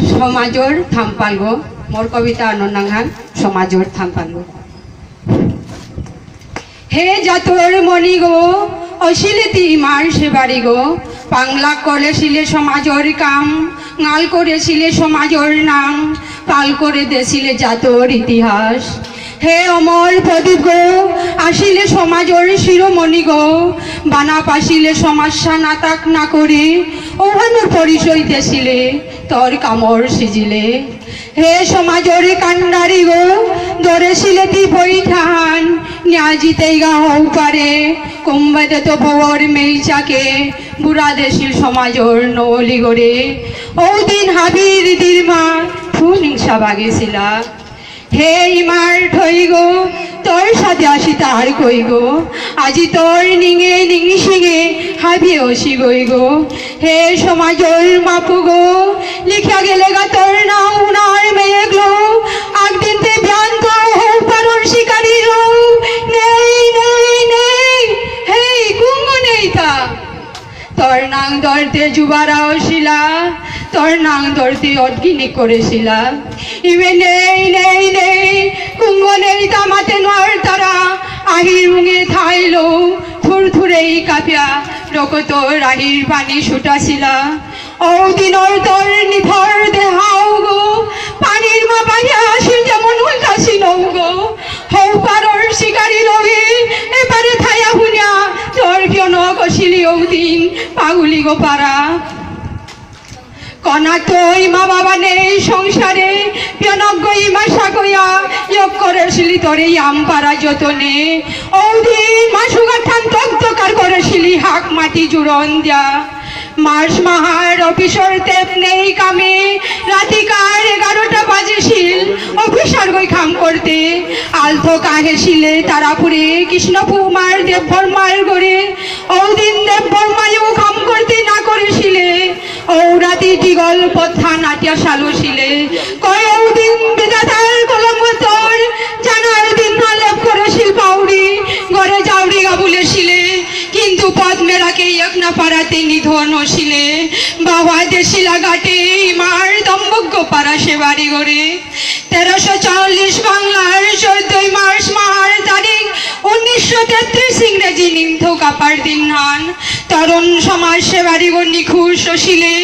সমাজৰ থাম পালগো মোৰ কবিতা আনন্দাংহান সমাজৰ থাম পালগো হে জাতর মণি গো অশিলেতি মার সেবারি গো বাংলা করেছিলে সমাজর কাম গাল করেছিলে সমাজর নাম পাল করে দেছিলে জাতর ইতিহাস হে অমর প্রদীপ গো আসিলে সমাজর শিরোমণি গো বানা পাশিলে সমস্যা নাতাক না করে ওহানোর পরিচয় দেছিলে তোর কামর সিজিলে হে সমাজর কান্ডারি গো দরেছিলে তি বৈঠান ন্যাজিতেই গা হও পারে কুম্ভে তো ভবর মেইচাকে বুড়া দেশিল সমাজর নলি গড়ে ও দিন হাবির দিরমা ফুল হিংসা বাগেছিলা হে ইমার ঠই গো তোর সাথে আসি তার কই গো আজি তোর নিঙে নিংসিঙে হাবি অসি গই গো হে সমাজর মাপু গো লিখা গেলে গা তোর নাম উনার মেয়ে গো একদিন তে ভ্রান্ত হোক পারর শিকারি রো নেই নেই নেই হে কুঙ্গ নেই তা তোর নাং ধরতে যুবারাও শিলা তোর নাং ধরতে অদ্গিনি করেছিলা ইবে নেই নেই নেই কুঙ্গ নেই তামাতে নর তারা আহির মুঙে থাইলো থুর থুরেই কাপিয়া রকত রাহির পানি ছুটাছিলা ও দিনর তোর নিথর দেহাও গো পানির মা পাইয়া আসিল যেমন উল্টাছি নৌ গো হৌ পারর শিকারি রবি এবারে থাইয়া হুনিয়া তোর কেন কষিলি ও দিন পাগুলি গো পারা কনা তোই মা বাবা নেই সংসারে পিয়নজ্ঞ ইমাশা কইয়া যোগ করেছিলি তোরে আম পারা যতনে ঔদিন মাসুগা ঠান তক্তকার করেছিলি হাক মাটি জুড়ন দিয়া মাস মাহার অফিসর তেপ নেই কামে রাতিকার 11টা বাজেছিল অফিসার গই খাম করতে আলথো কাহেছিলে তারাপুরে কৃষ্ণপুমার দেববর্মার গড়ে ঔদিন দেববর্মায়ও খাম করতে না করেছিলে ও রাতি টিগল পথা নাটিয়া সালুছিলে কয় ঔদিন বিধাতার কলঙ্ক তোর জানার দিন আলেপ করেছিল পাউরি ঘরে যাওরি গা বলেছিলে কিন্তু পদ্মেরাকে এক না পারাতে নিধন হসিলে বাবা দেশিলা ঘাটে মার দম্বজ্ঞ পারা সে বাড়ি গড়ে 1340 বাংলার 14 মার্চ মার তারিখ 1933 ইংরেজি নিমথো কাপার দিন হান তরুণ সমাজ সেবারি গো নিখুশ হসিলে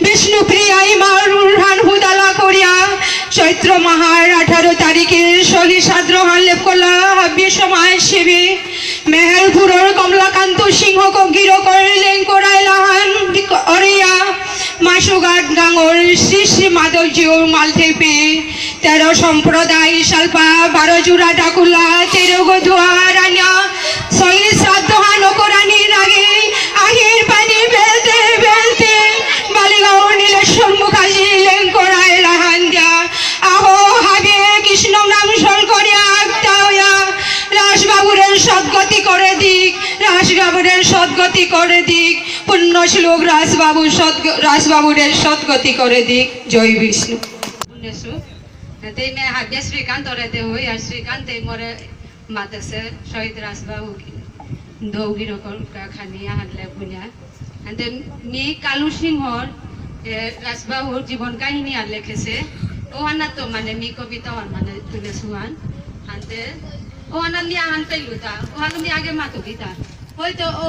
বিষ্ণুপ্রিয়াই মার উড়ান হুদালা করিয়া চৈত্র মাহার 18 তারিখে সলি সাদ্রহান লেপ কলা হাবি সমাজ সেবী মেহেরপুরের কমলাকান্ত সিংহ গির করলেন কোরাইলাহান অরিয়া মাসুঘাট গাঙর শ্রী শ্রী মাধবজিওর মালথেপে 13 সম্প্রদায় সালপা 12 জুড়া ডাকুলা 13 গধুয়া রানিয়া সঙ্গে শ্রাদ্ধহান কোরআনির আগে আহির পানি বেলতে বেলতে বালিগাঁও নীলেশ্বর মুখার্জি লেন কোরাইলাহান দিয়া আহো হাবে কৃষ্ণ নাম সল করিয়া আক্তাওয়া রাসবাবুরের সদ্গতি করে দিক রাসবাবুরের সদ্গতি করে দিক পুণ্য শ্লোক রাসবাবুরের সদ্গতি করে দিক জয় বিষ্ণু ते मैं हाब्य श्रीकांत रहते हुए और श्रीकांत मोरे माता से शहीद रासबाबू की दौगी रकल का खानिया हानले पुनिया एंड मी कालू सिंह रासबाबू जीवन काहिनी আর লিখেছে ওহানা তো মানে মি কবিতা মানে তুলে সুহান হানতে ওহানা নি হানতে লুতা ওহানা নি আগে মাতুবিতা হয়তো ও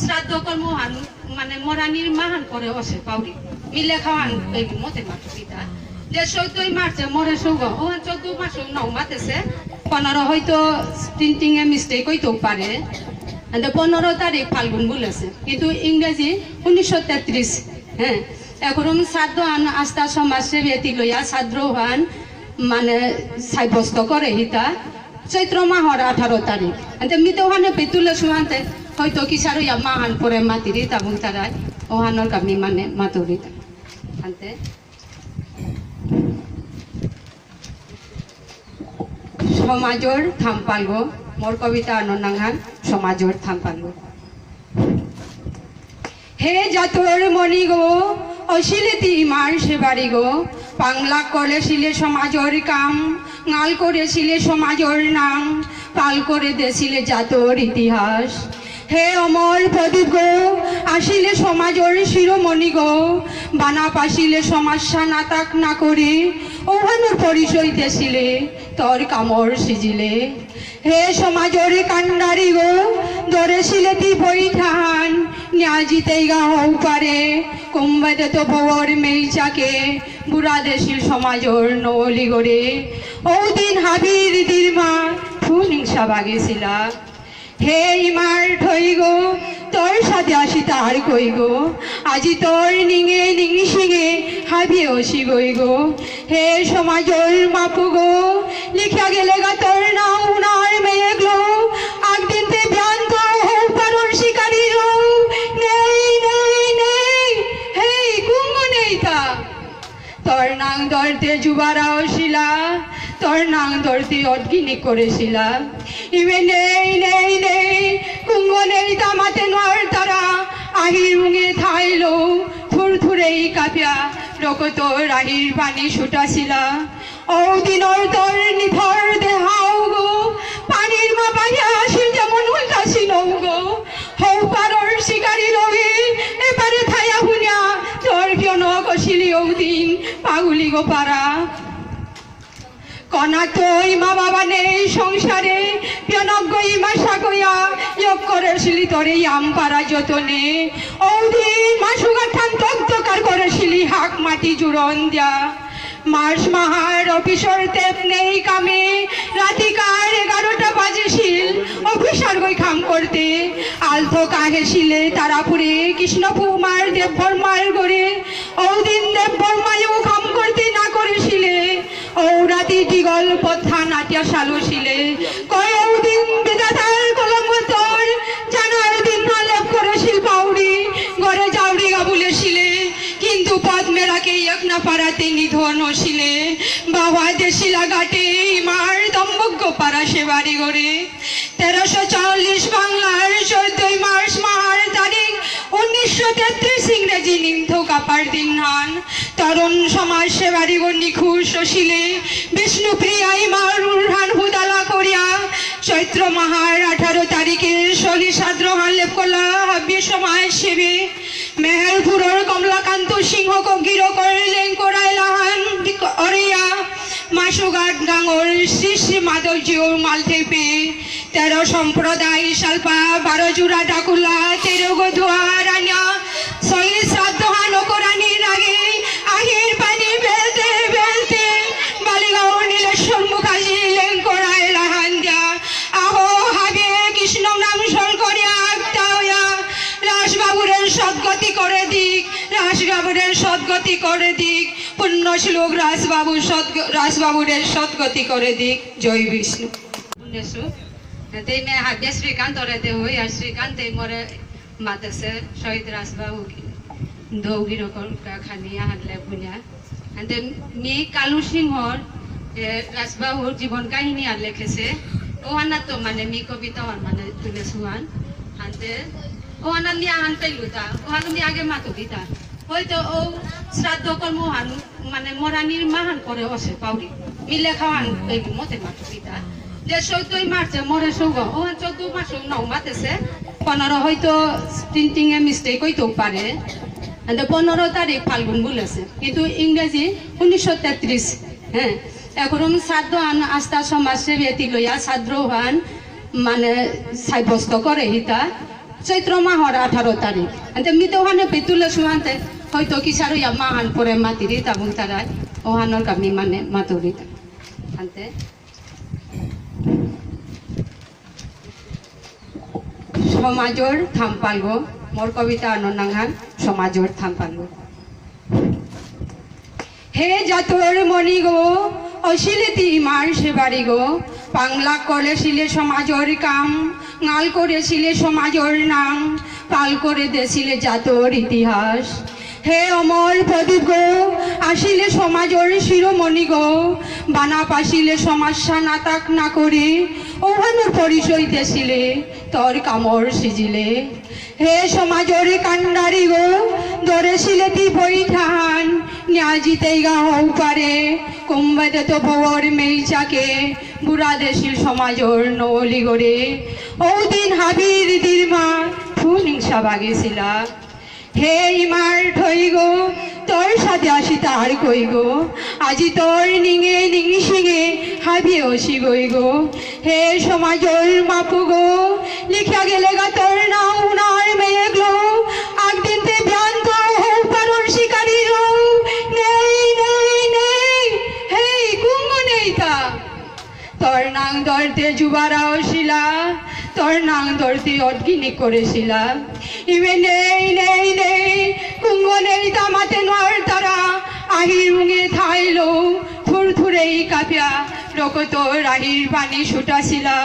শ্রাদ্ধ কর্ম হান মানে মরানির মাহান করে অসে পাউরি মিলে খাওয়ান এই মতে মাতুবিতা যে 14 মার্চে মরে সৌগ ওহান 14 মাস নৌ মাতেছে 15 হয়তো প্রিন্টিং এ মিস্টেক হইতেও পারে 15 তারিখ ফাল্গুন বলেছে কিন্তু ইংরেজি 1933 হ্যাঁ এখন শ্রাদ্ধ হান আস্থা সমাজসেবী এটি লইয়া শ্রাদ্ধ হান মানে সাব্যস্ত করে হিতা চৈত্র মাহর 18 তারিখ মিতে ওখানে পেতুলে সুহান্তে হয়তো কিসার ইয়া মাহান পরে মাতিরি তাবুং তারাই ওহানোর কামি মানে মাতুরি আনতে সমাজর থাম পালগো মোর কবিতা আনন্দাংহান সমাজর থাম পালগো হে জাতর মণি গো অশিলেতি মার সেবারি গো বাংলা করেছিলে সমাজর কাম গাল করেছিলে সমাজর নাম পাল করে দেছিলে জাতর ইতিহাস হে অমল প্রদীপ গো আসিলে সমাজর শিরোমণি গো বানা পাশিলে সমস্যা নাতাক না করে ওহানোর পরিচয় দেছিলে তোর কামর সিজিলে হে সমাজর কান্ডারি গো দরেছিলে তি বৈঠান ন্যাজিতেই গা হও পারে কুম্ভদে তো ভবর মেইচাকে বুড়া দেশিল সমাজর নলি গড়ে ও দিন হাবির দিরমা ফুল হিংসা বাগেছিলা হে ইমার ঠই গো তোর সাথে আসি তার কই গো আজি তোর নিঙে নিঙি সিঙে হাবি ওসি গই গো হে সমাজর মাপু গো লিখিয়া গেলে গা তোর নাম উনার মেয়ে গো একদিন তে ভ্রান্ত হও পারর শিকারি রো নেই নেই নেই হে কুঙ্গ নেই তা তোর নাং ধরতে যুবারাও শিলা তোর নাং ধরতে অজ্ঞিনী করেছিলা ইবে নেই নেই নেই কুঙ্গ নেই তামাতে নর তারা আহির মুঙে থাইলো থুর থুরেই কাপিয়া রকত রাহির পানি ছুটাছিলা ও দিনর তোর নিথর দেহাও গো পানির মা পাইয়া আসিল যেমন উল্টাছিল গো হৌ পারর শিকারি রবি এবারে থাইয়া হুনিয়া তোর কেন কষিলি ও দিন পাগুলি গো পারা কনা তোই মা বাবা নেই সংসারে পিয়নজ্ঞ ইমাশা কইয়া যোগ করেছিলি তোর এই আমপারা যতনে ঔদিন মাসুগাঠান তক্তকার করেছিলি হাক মাটি জুড়ন দিয়া মাস মাহার অফিসর তেপ নেই কামে রাতিকার 11টা বাজেছিল অফিসার গই খাম করতে আলথো কাহেছিলে তারাপুরে কৃষ্ণপুমার দেববর্মার গড়ে ঔদিন দেববর্মায়ও খাম করতে না করেছিলে ও রাতি দিগল পথা নাটিয়া সালুছিলে কয় ঔদিন বিধাতার কলঙ্ক তোর জানার দিন আলেপ করেছিল পাউরি গড়ে যাওড়ি গাবুলেছিলে কিন্তু পদ্মেরাকে এক না পারাতে নিধন হসিলে বাবা দেশিলা ঘাটে ইমার দম্ভজ্ঞ পারা সে বাড়ি গড়ে 1340 বাংলার 14 মার্চ মাহার তারিখ 1933 ইংরেজি নিন্ধু কাপার দিন হান তরুণ সমাজ সেবারি গো নিখুশ হসিলে বিষ্ণুপ্রিয়া ইমার উড়ান হুদালা করিয়া চৈত্র মাহার 18 তারিখে শনি সাদ্র হালেপ কলা হাব্বি সমাজ সেবী মেহেরপুরের কমলাকান্ত সিংহ গির করলেন করাইলাহান অরিয়া মাসুঘাট গাঙর শ্রী শ্রী মাধবজিও মালতে পেয়ে 13 সম্প্রদায় শালপা 12 জোড়া ডাকুলা 13 গধুয়া রানিয়া শহীদ শ্রাদ্ধহান করানির আগে আহির পানি বেলতে বেলতে বালিগাঁও নীলেশ্বর মুখার্জি লেন করাইলাহান দিয়া আহো হাবে কৃষ্ণ নাম স্মরণ করিয়া আক্তাওয়া রাসবাবুরের সদ্গতি করে দিক রাসবাবুরের সদ্গতি করে দিক পুণ্য শ্লোক রাসবাবুরের সদ্গতি করে দিক জয় বিষ্ণু ते मैं हाड्य श्रीकांत रहते हुए यार श्रीकांत मोरे माता से शहीद रासबाबू दौगी रकम का खानिया हाडले पुण्या ते मी कालू सिंह रासबाबूर जीवन काहिनी আর লিখেছে ওহানা তো মানে মি কবিতা মানে তুলে সুয়ান হাতে ওহানা নিয়া হানতে লুতা ওহানা মি আগে মা কবিতা হয়তো ও শ্রাদ্ধ কর্ম হান মানে মরানির মাহান করে বসে পাউরি মিলে খাওয়ান এই মতে মা কবিতা যে 14 মার্চে মরে সৌগ ও 14 মাস নৌ মাতেছে 15 হয়তো প্রিন্টিং এ মিস্টেক হইতেও পারে 15 তারিখ ফাল্গুন বলেছে কিন্তু ইংরেজি 1933 হ্যাঁ এখন শ্রাদ্ধ আন আস্থা সমাজসেবী এটি লইয়া শ্রাদ্ধ হান মানে সাব্যস্ত করে হিতা চৈত্র মাহর 18 তারিখ মিতে ওখানে পেতুলে শুয়ান্তে হয়তো কিসার ইয়া মাহান পরে মাতিরি তাবুন তারা ওহানোর কামি মানে মাতুরি আনতে সমাজর থামপালগো মোর কবিতা আনন্দাঙ্গান সমাজর থামপালগো হে জাতর মণি গো অশিলেতি মার সেবারি গো বাংলা করেছিলে সমাজর কাম গাল করেছিলে সমাজর নাম পাল করে দেছিলে জাতর ইতিহাস হে অমল প্রদীপ গো আসিলে সমাজর শিরোমণি গো বানা পাশিলে সমস্যা নাতাক না করে ওহানোর পরিচয় দেছিলে তোর কামর সিজিলে হে সমাজর কান্ডারি গো দরেছিলে তি বৈঠান ন্যাজিতেই গা হও পারে কুম্ভদে তো ভবর মেইচাকে বুড়া দেশিল সমাজর নলি গড়ে ওদিন হাবির দিরমা ফুল হিংসা বাগেছিলা হে ইমার ঠই গো তোর সাথে আসি তার কই গো আজি তোর নিঙে নিংসিঙে হাবি অসি গই গো হে সমাজল মাপু গো লিখা গেলে গা তোর নাম উনার মেয়ে গো একদিন তে ভ্রান্ত হোক পারর শিকারি রো নেই নেই নেই হে কুঙ্গ নেই তা তোর নাং দরতে যুবারাও শিলা তোর নাং দরতে অদ্গিনি করেছিলা ইমে নেই নেই নেই কুঙ্গ নেই তামাতে নর তারা আহির মুঙে থাইলো থুর থুরেই কাপিয়া রকত রাহির পানি ছুটাছিলা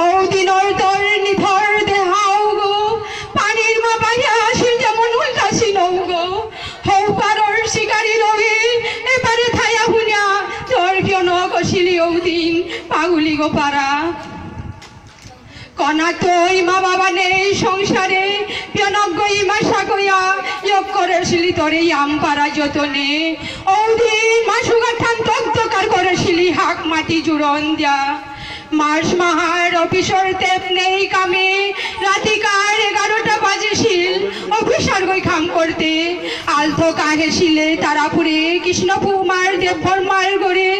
ও দিনর তোর নিথর দেহাও গো পানির মা পাইয়া আসিল যেমন উল্টাছি নৌ গো হৌ পারর শিকারি রবি এবারে থাইয়া হুনিয়া তোর কেন কষিলি ও দিন পাগুলি গো পারা কনা তোই মা বাবা নেই সংসারে পিয়নজ্ঞ ইমাশা কইয়া যোগ করেছিলি তোরে আম পারা যতনে ওদিন মাসুগা ঠান তক্তকার করেছিলি হাক মাটি জুড়ন দিয়া মাস মাহার অফিসর তেপ নেই কামে রাতিকার 11টা বাজেছিল অফিসার গই খাম করতে আলথো কাহেছিলে তারাপুরে কৃষ্ণপুমার দেববর্মার গড়ে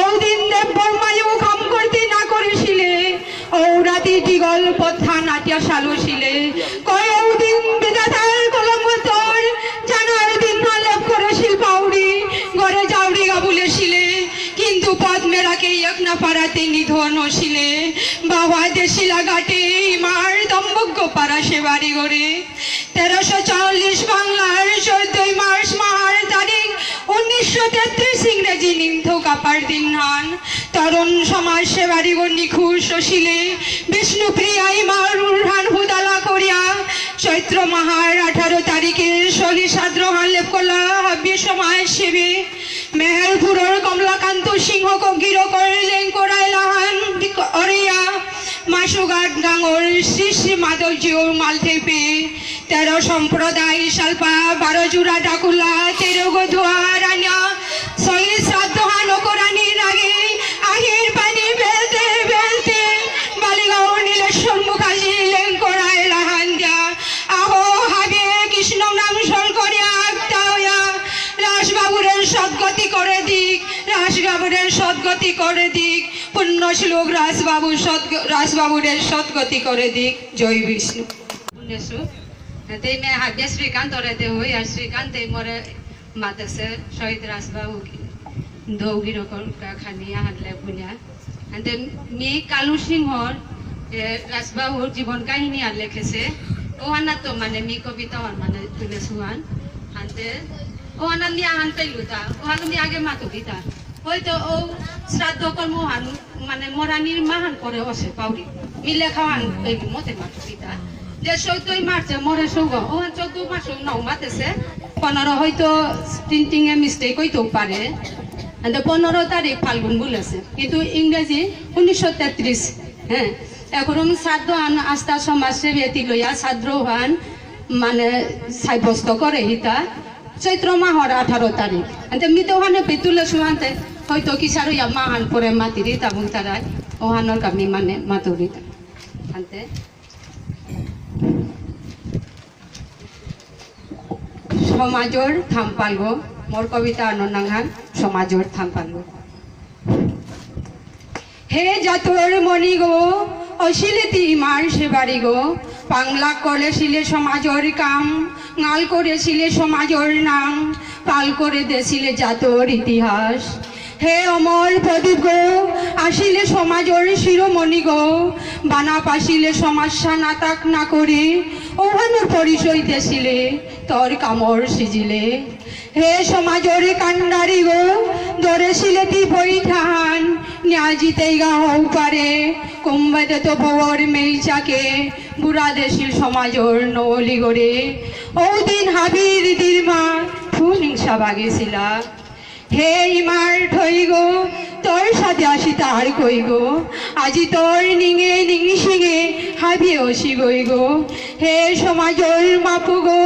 ওদিন দেববর্মায়ও খাম করতে না করেছিলে ও রাতি টিগল পথা নাটিয়া সালুছিলে কয় ওদিন বিধাতার কলঙ্ক তোর জানার দিন আলেপ করেছিল পাউরি ঘরে যাওরি গা বলেছিলে কিন্তু পদ্মেরাকে এক না পারাতে নিধন হসিলে বাবা দেশিলা ঘাটে মার দম্বজ্ঞ পারা সে বাড়ি গড়ে 1340 বাংলার 14 মার্চ মার তারিখ 1933 ইংরেজি নিন্ধ কাপার দিন হান তরুণ সমাজ সেবারি গো নিখুশ হসিলে বিষ্ণুপ্রিয়াই মার উড়ান হুদালা করিয়া চৈত্র মাহার 18 তারিখে সহিসাদ্র হালেপ কলা হাব্য সমাজ সেবী মেহেরপুরের কমলাকান্ত সিংহ গির করলেন করাইলাহান অরিয়া মাসুঘাট গাঙর শ্রী শ্রী মাধব জিওর মালথেপে 13 সম্প্রদায় সালপা 12 জুড়া ডাকুলা 13 গধুয়া রানিয়া সহি শ্রাদ্ধ হান কোরআনির আগে আহির পানি বেলতে বেলতে বালিগাঁও নীলেশ্বর মুখার্জি লেন করাইলাহান দিয়া আহো হাবে কৃষ্ণ নাম সল করিয়া আক্তাওয়া রাসবাবুরের সদ্গতি করে দিক রাসবাবুরের সদ্গতি করে দিক পুণ্য শ্লোক রাসবাবুরের সদ্গতি করে দিক জয় বিষ্ণু পুণ্যশ্লোক ते मैं हाब्य श्रीकांत रहते हुए और श्रीकांत मोरे माता से शहीद रासबाबू दौगी रकल खानिया हानले पुण्या एंड मी कालू सिंह रासबाबू जीवन काहिनी আর লিখেছে ওহানা তো মানে মি কবিতা মানে তুলে সুহান হানতে ওহানা নিয়া হানতে লুতা ওহানা নি আগে মা কবিতা হয়তো ও শ্রাদ্ধ কর্ম হান মানে মরানির মাহান করে বসে পাউরি মিলে খাওয়ান এই মতে মা কবিতা যে 14 মার্চে মরে সৌগ ওহান 14 মাস নৌ মাতেছে 15 হয়তো প্রিন্টিং এ মিস্টেক হইতেও পারে 15 তারিখ ফাল্গুন বলেছে কিন্তু ইংরেজি 1933 হ্যাঁ এখন শ্রাদ্ধ আন আস্থা সমাজসেবী এটি লইয়া শ্রাদ্ধ হান মানে সাব্যস্ত করে হিতা চৈত্র মাহর 18 তারিখ মিতে ওখানে পেতুলে সুহান্তে হয়তো কিসার ইয়া মাহান পরে মাতিরি তাবুং তারাই ওহানোর কামি মানে মাতুরি আনতে সমাজর থামপালগো মোর কবিতা অননাঙ্গান সমাজর থামপালগো হে জাতর মণি গো অশিলেতি মার সেবারি গো বাংলা করেছিলে সমাজর কাম গাল করেছিলে সমাজর নাম পাল করে দেছিলে জাতর ইতিহাস হে অমর প্রদীপ গো আসিলে সমাজর শিরোমণি গো বানা পাশিলে সমস্যা নাতাক না করে ওহানোর পরিচয় দেছিলে তোর কামর সিজিলে হে সমাজর কান্ডারি গো ধরেছিলে তি বৈঠান ন্যাজিতেই গা হও পারে কুম্ভতে তো ভবর মেইচাকে বুড়া দেশিল সমাজর নলি গড়ে ওদিন হাবির দিরমা ফুল হিংসা বাগেছিলা হে ইমার ঠই গো তোর সাথে আসি তার কই গো আজি তোর নিঙে নিংসিঙে হাবি অসি গই গো হে সমাজর মাপু গো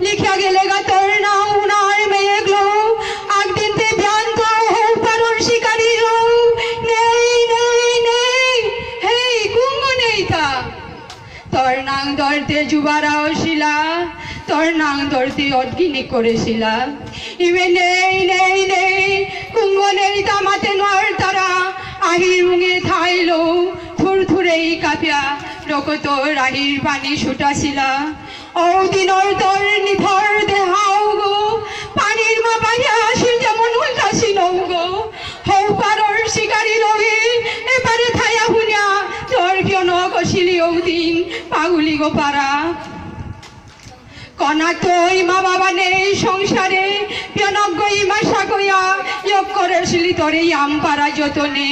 লিখা গেলে গা তোর নাম উনার মেয়ে গো একদিন তে ভ্রান্ত হোক পারর শিকারি রো নেই নেই নেই হে কুঙ্গ নেই তা দুবারাও শিলা তোর নাং ধরতে অজ্ঞিনী করেছিলা ইবে নেই নেই নেই কুঙ্গ নেই দামাতে নর তারা আহির মুঙে থাইলো থুর থুরেই কাপিয়া রকত রাহির পানি ছুটাছিলা ও দিনর তোর নিথর দেহাও গো পানির মা পাইয়া আসিল যেমন উল্টাছিল গো হৌ পারর শিকারী রবি এবারে থাইয়া হুনিয়া তোর কেন কষিলি ও দিন পাগুলি গো পারা কনা তোই মা বাবা নেই সংসারে পিয়নজ্ঞ ইমাশা কইয়া যোগ করেছিলি তোর এই আমপারা যতনে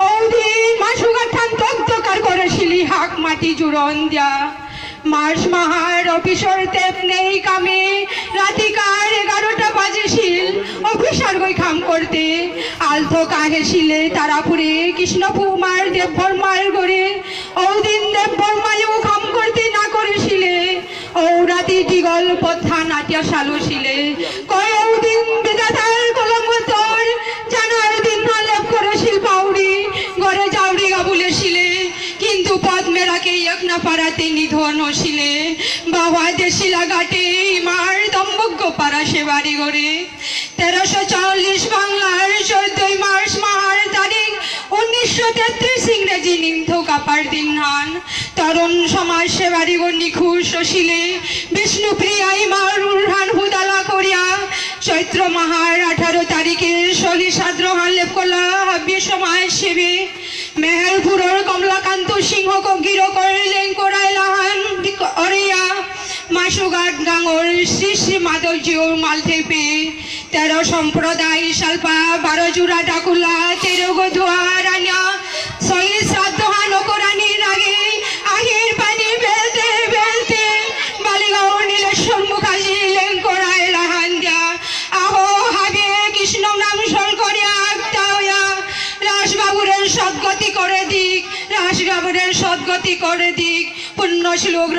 ঔদিন মাসুগাঠান তক্তকার করেছিলি হাক মাটি জুড়ন দিয়া মাস মাহার অফিসর তেপ নেই কামে রাতিকার 11টা বাজেছিল অফিসার গই খাম করতে আলথো কাহেছিলে তারাপুরে কৃষ্ণপুমার দেববর্মার গড়ে ঔদিন দেববর্মায়ও খাম করতে না করেছিলে ও রাতি দিগল পথা নাটিয়া সালুছিলে কয় ঔদিন বিধাতার কলঙ্ক তোর জানার দিন আলেপ করেছিল পাউরি গড়ে যাওরি গাবুলেছিলে কিন্তু পদ্মেরাকে এক না পারাতে নিধন হছিলে বাবা দেশিলা ঘাটে মার দম্বজ্ঞ পারা সে বাড়ি গড়ে 1340 বাংলার 14 মার্চ মাহার তারিখ 1933 ইংরেজি নিন্ধু কাপার দিন হান তরুণ সমাজ সেবারি গো নিখুশ হছিলে বিষ্ণুপ্রিয়াই মার উড়ান হুদালা করিয়া চৈত্র মাহার 18 তারিখে শনি সাদ্রহান লেপ কলা হাব্বি সমাজ সেবী মেহেরপুরের কমলাকান্ত সিংহ গির করলেন করাইলাহান অরিয়া মাসুঘাট গাঙর শ্রী শ্রী মাধবজিওর মালথেপে 13 সম্প্রদায় সালপা 12 জোড়া ডাকুলা 13 গধুয়া রানিয়া শহীদ শ্রাদ্ধহান অকরানির আগে আহির পানি বেলতে বেলতে বালিগাঁও নীলেশ্বর মুখার্জি লেন করাইলাহান দিয়া আহো হাবে কৃষ্ণ নাম স্মরণ করিয়া আত্মায়া রাসবাবুরের সদ্গতি করে দিক রাসবাবুরের সদ্গতি করে দিক পুণ্য শ্লোক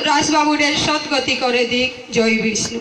রাসবাবুরের সদ্গতি করে দিক জয় বিষ্ণু।